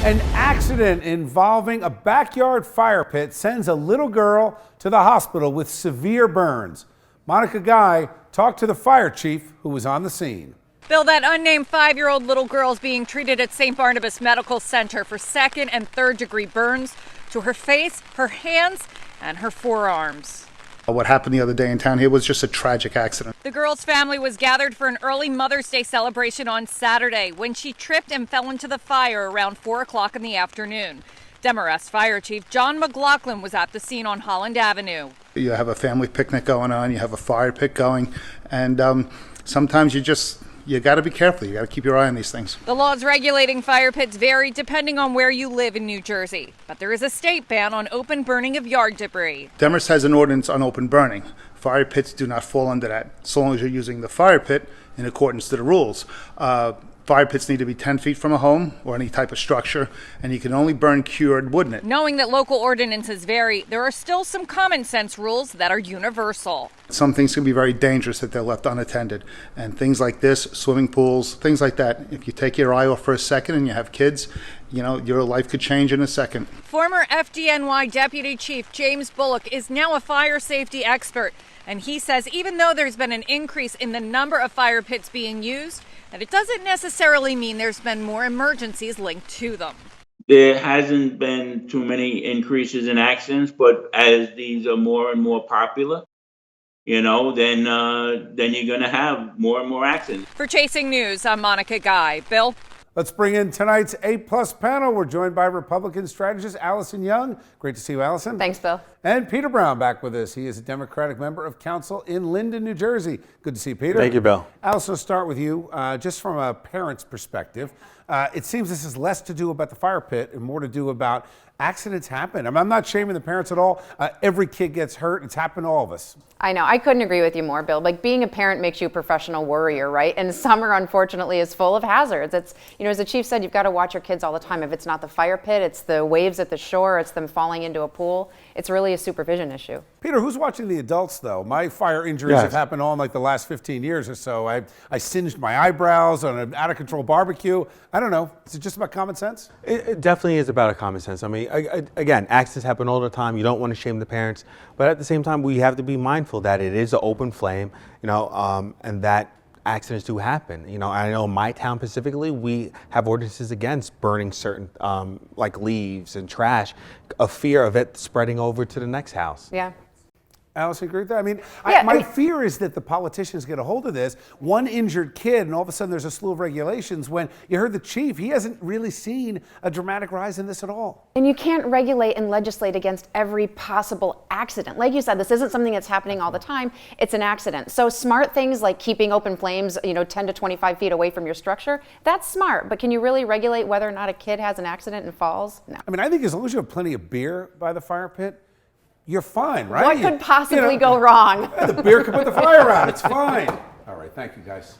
An accident involving a backyard fire pit sends a little girl to the hospital with severe burns. Monica Guy talked to the fire chief who was on the scene. Bill, that unnamed 5-year-old little girl is being treated at St. Barnabas Medical Center for 2nd and 3rd degree burns to her face, her hands, and her forearms. What happened the other day in town here was just a tragic accident. The girl's family was gathered for an early Mother's Day celebration on Saturday when she tripped and fell into the fire around 4 o'clock in the afternoon. Demarest Fire Chief John McLaughlin was at the scene on Holland Avenue. You have a family picnic going on, you have a fire pit going, and sometimes you got to be careful. You got to keep your eye on these things. The laws regulating fire pits vary depending on where you live in New Jersey, but there is a state ban on open burning of yard debris. Demarest has an ordinance on open burning. Fire pits do not fall under that, so long as you're using the fire pit in accordance to the rules. Fire pits need to be 10 feet from a home or any type of structure, and you can only burn cured wood in it. Knowing that local ordinances vary, there are still some common sense rules that are universal. Some things can be very dangerous if they're left unattended, and things like this, swimming pools, things like that. If you take your eye off for a second and you have kids, your life could change in a second. Former FDNY Deputy Chief James Bullock is now a fire safety expert, and he says even though there's been an increase in the number of fire pits being used, that it doesn't necessarily mean there's been more emergencies linked to them. There hasn't been too many increases in accidents, but as these are more and more popular, then you're going to have more and more accidents. For Chasing News, I'm Monica Guy. Bill? Let's bring in tonight's A-plus panel. We're joined by Republican strategist Allison Young. Great to see you, Allison. Thanks, Bill. And Peter Brown back with us. He is a Democratic member of council in Linden, New Jersey. Good to see you, Peter. Thank you, Bill. Allison, I'll start with you. Just from a parent's perspective, it seems this is less to do about the fire pit and more to do about accidents happen. I'm not shaming the parents at all. Every kid gets hurt. It's happened to all of us. I know. I couldn't agree with you more, Bill. Like, being a parent makes you a professional worrier, right? And summer, unfortunately, is full of hazards. It's, as the chief said, you've got to watch your kids all the time. If it's not the fire pit, it's the waves at the shore, it's them falling into a pool. It's really a supervision issue. Peter, who's watching the adults, though? My fire injuries have happened all in like the last 15 years or so. I singed my eyebrows on an out-of-control barbecue. I don't know. Is it just about common sense? It definitely is about a common sense. I mean, again, accidents happen all the time. You don't want to shame the parents. But at the same time, we have to be mindful that it is an open flame, and that accidents do happen. I know in my town specifically, we have ordinances against burning certain like leaves and trash, a fear of it spreading over to the next house. Yeah. Allison, agree with that? I mean, Yeah, my fear is that the politicians get a hold of this, one injured kid, and all of a sudden there's a slew of regulations. When you heard the chief, he hasn't really seen a dramatic rise in this at all. And you can't regulate and legislate against every possible accident. Like you said, this isn't something that's happening all the time. It's an accident. So smart things like keeping open flames, 10 to 25 feet away from your structure, that's smart. But can you really regulate whether or not a kid has an accident and falls? No. I mean, I think as long as you have plenty of beer by the fire pit, you're fine, right? What could possibly go wrong? The beer could put the fire out. It's fine. All right. Thank you, guys.